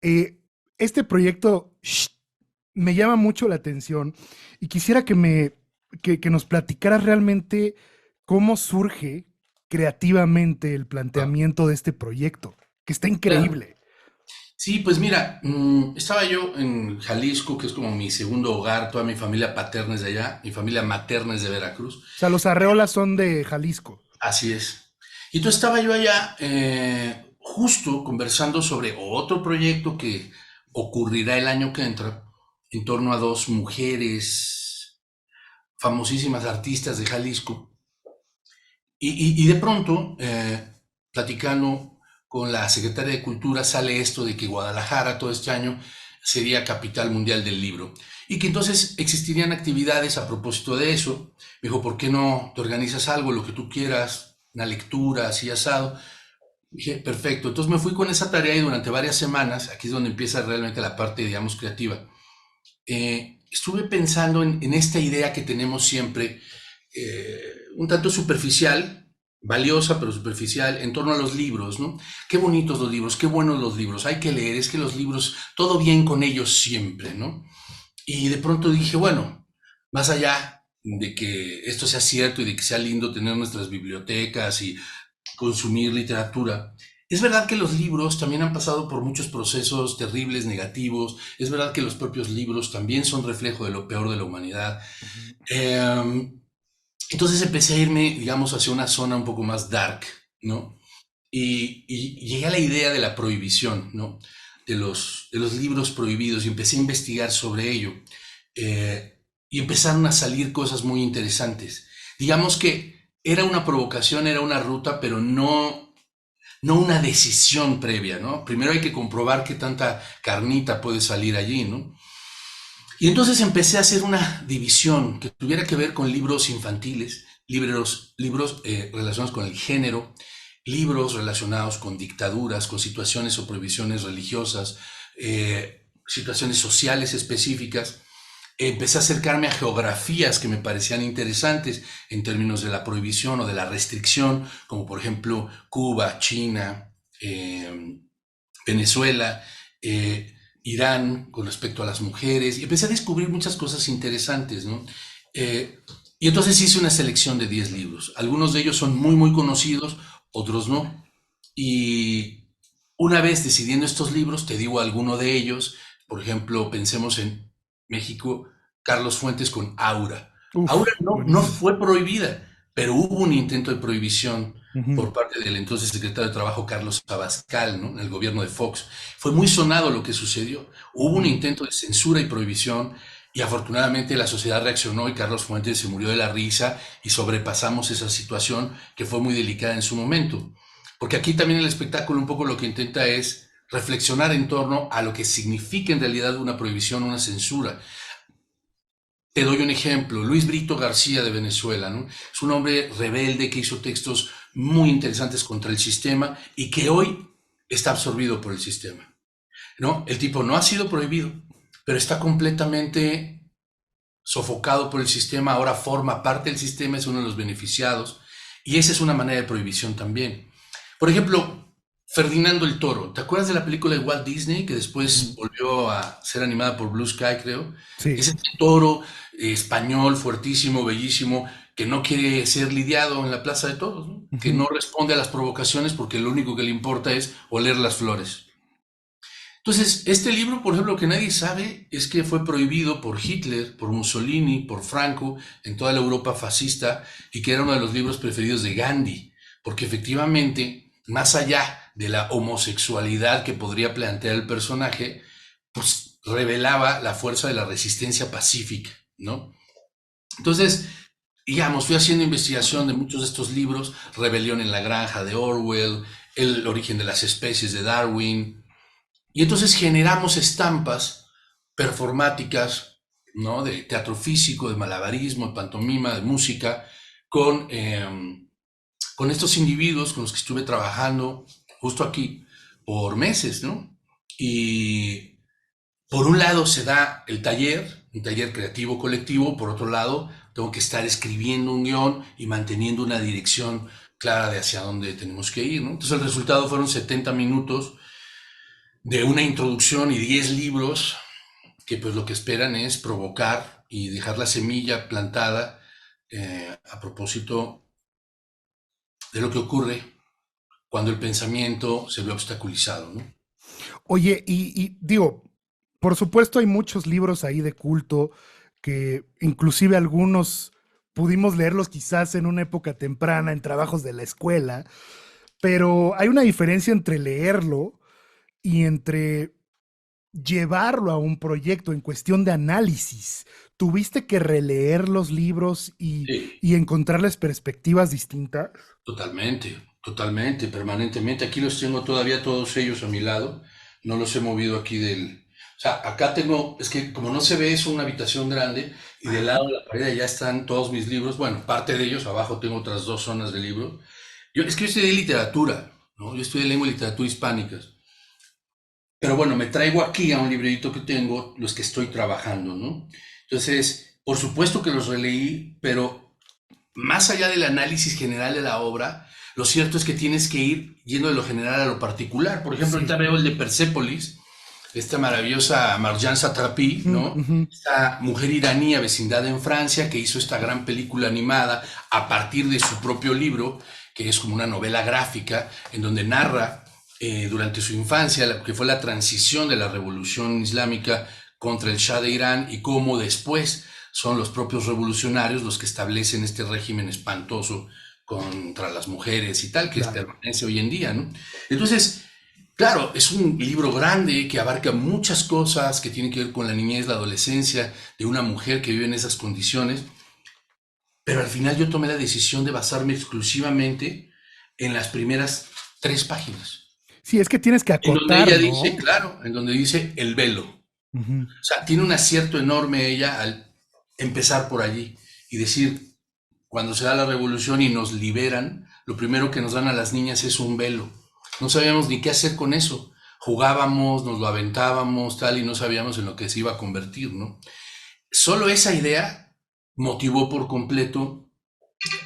Eh, este proyecto me llama mucho la atención y quisiera que nos platicaras realmente cómo surge creativamente el Ah, planteamiento de este proyecto, que está claro. increíble. Sí, pues mira, estaba yo en Jalisco, que es como mi segundo hogar, toda mi familia paterna es de allá, mi familia materna es de Veracruz. O sea, los Arreolas son de Jalisco. Así es. Y entonces estaba yo allá justo conversando sobre otro proyecto que ocurrirá el año que entra en torno a dos mujeres famosísimas artistas de Jalisco. Y de pronto, platicando con la secretaria de Cultura, sale esto de que Guadalajara todo este año sería capital mundial del libro y que entonces existirían actividades a propósito de eso. Me dijo, ¿por qué no te organizas algo, lo que tú quieras, una lectura así asado? Dije, perfecto. Entonces me fui con esa tarea y durante varias semanas, aquí es donde empieza realmente la parte, digamos, creativa, estuve pensando en esta idea que tenemos siempre, un tanto superficial, valiosa pero superficial, en torno a los libros, ¿no? Qué bonitos los libros, qué buenos los libros, hay que leer, es que los libros, todo bien con ellos siempre, ¿no? Y de pronto dije, bueno, más allá de que esto sea cierto y de que sea lindo tener nuestras bibliotecas y consumir literatura. Es verdad que los libros también han pasado por muchos procesos terribles, negativos. Es verdad que los propios libros también son reflejo de lo peor de la humanidad. Ujú. Eh, entonces empecé a irme, digamos, hacia una zona un poco más dark, ¿no? Y llegué a la idea de la prohibición, ¿no? De los libros prohibidos y empecé a investigar sobre ello. Y empezaron a salir cosas muy interesantes. Digamos que era una provocación, era una ruta, pero no una decisión previa, ¿no? Primero hay que comprobar qué tanta carnita puede salir allí, ¿no? Y entonces empecé a hacer una división que tuviera que ver con libros infantiles, libros relacionados con el género, libros relacionados con dictaduras, con situaciones o prohibiciones religiosas, situaciones sociales específicas. Empecé a acercarme a geografías que me parecían interesantes en términos de la prohibición o de la restricción, como por ejemplo Cuba, China, Venezuela, Irán con respecto a las mujeres, y empecé a descubrir muchas cosas interesantes, ¿no? Eh, y entonces hice una selección de 10 libros. Algunos de ellos son muy, muy conocidos, otros no. Y una vez decidiendo estos libros, te digo alguno de ellos, por ejemplo, pensemos en México, Carlos Fuentes con Aura. Aura Uf, no buenísimo. fue prohibida, pero hubo un intento de prohibición Ujú. por parte del entonces secretario de Trabajo Carlos Abascal, ¿no? En el gobierno de Fox. Fue muy sonado lo que sucedió. Hubo un Ujú. intento de censura y prohibición y afortunadamente la sociedad reaccionó y Carlos Fuentes se murió de la risa y sobrepasamos esa situación que fue muy delicada en su momento. Porque aquí también el espectáculo un poco lo que intenta es reflexionar en torno a lo que significa en realidad una prohibición, una censura. Te doy un ejemplo, Luis Brito García de Venezuela, ¿no? Es un hombre rebelde que hizo textos muy interesantes contra el sistema y que hoy está absorbido por el sistema, ¿no? El tipo no ha sido prohibido, pero está completamente sofocado por el sistema, ahora forma parte del sistema, es uno de los beneficiados, y esa es una manera de prohibición también. Por ejemplo, Ferdinando el Toro, ¿te acuerdas de la película de Walt Disney que después Ujú. volvió a ser animada por Blue Sky, creo? Sí. Es este toro español, fuertísimo, bellísimo, que no quiere ser lidiado en la Plaza de Toros, ¿no? Que Ujú. no responde a las provocaciones porque lo único que le importa es oler las flores. Entonces, este libro, por ejemplo, lo que nadie sabe es que fue prohibido por Hitler, por Mussolini, por Franco, en toda la Europa fascista, y que era uno de los libros preferidos de Gandhi, porque efectivamente, más allá de la homosexualidad que podría plantear el personaje, pues revelaba la fuerza de la resistencia pacífica, ¿no? Entonces, digamos, fui haciendo investigación de muchos de estos libros, Rebelión en la Granja de Orwell, El origen de las especies de Darwin, y entonces generamos estampas performáticas, ¿no? De teatro físico, de malabarismo, de pantomima, de música, con, con estos individuos con los que estuve trabajando justo aquí por meses, ¿no? Y por un lado se da el taller, un taller creativo colectivo, por otro lado tengo que estar escribiendo un guión y manteniendo una dirección clara de hacia dónde tenemos que ir, ¿no? Entonces el resultado fueron 70 minutos de una introducción y 10 libros que pues lo que esperan es provocar y dejar la semilla plantada a propósito de lo que ocurre cuando el pensamiento se ve obstaculizado, ¿no? Oye, y digo, por supuesto hay muchos libros ahí de culto que inclusive algunos pudimos leerlos quizás en una época temprana, en trabajos de la escuela, pero hay una diferencia entre leerlo y entre llevarlo a un proyecto en cuestión de análisis. Tuviste que releer los libros Sí, y encontrarles perspectivas distintas. totalmente, totalmente, permanentemente. Aquí los tengo todavía todos ellos a mi lado. No los he movido aquí del... O sea, acá tengo, es que como no se ve, es una habitación grande y del lado Ajá. de la pared ya están todos mis libros. Bueno, parte de ellos, abajo tengo otras dos zonas de libros. Es que yo estudié literatura, ¿no? Yo estudié lengua y literatura hispánicas. Pero bueno, me traigo aquí a un librerito que tengo los que estoy trabajando, ¿no? Entonces, por supuesto que los releí, pero más allá del análisis general de la obra, lo cierto es que tienes que ir yendo de lo general a lo particular. Por ejemplo, Sí. ahorita veo el de Persépolis, esta maravillosa Marjane Satrapi, Ujú, ¿no? ujú. Esta mujer iraní avecindada en Francia que hizo esta gran película animada a partir de su propio libro, que es como una novela gráfica en donde narra durante su infancia, que fue la transición de la revolución islámica contra el Shah de Irán y cómo después son los propios revolucionarios los que establecen este régimen espantoso contra las mujeres y tal, que Claro. permanece hoy en día, ¿no? Entonces, claro, es un libro grande que abarca muchas cosas que tienen que ver con la niñez, la adolescencia de una mujer que vive en esas condiciones, pero al final yo tomé la decisión de basarme exclusivamente en las primeras 3 páginas, Sí, es que tienes que en donde acotar, ella dice, ¿no? claro, en donde dice el velo. Ujú. O sea, tiene un acierto enorme ella al empezar por allí y decir, cuando se da la revolución y nos liberan, lo primero que nos dan a las niñas es un velo. No sabíamos ni qué hacer con eso. Jugábamos, nos lo aventábamos, tal, y no sabíamos en lo que se iba a convertir, ¿no? Solo esa idea motivó por completo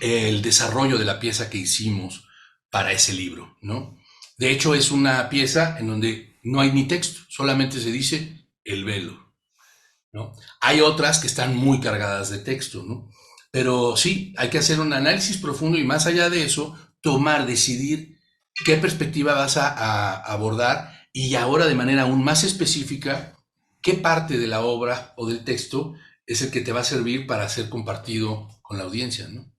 el desarrollo de la pieza que hicimos para ese libro, ¿no? De hecho, es una pieza en donde no hay ni texto, solamente se dice el velo, ¿no? Hay otras que están muy cargadas de texto, ¿no? Pero sí, hay que hacer un análisis profundo y más allá de eso, tomar, decidir qué perspectiva vas a abordar y ahora de manera aún más específica, qué parte de la obra o del texto es el que te va a servir para ser compartido con la audiencia, ¿no?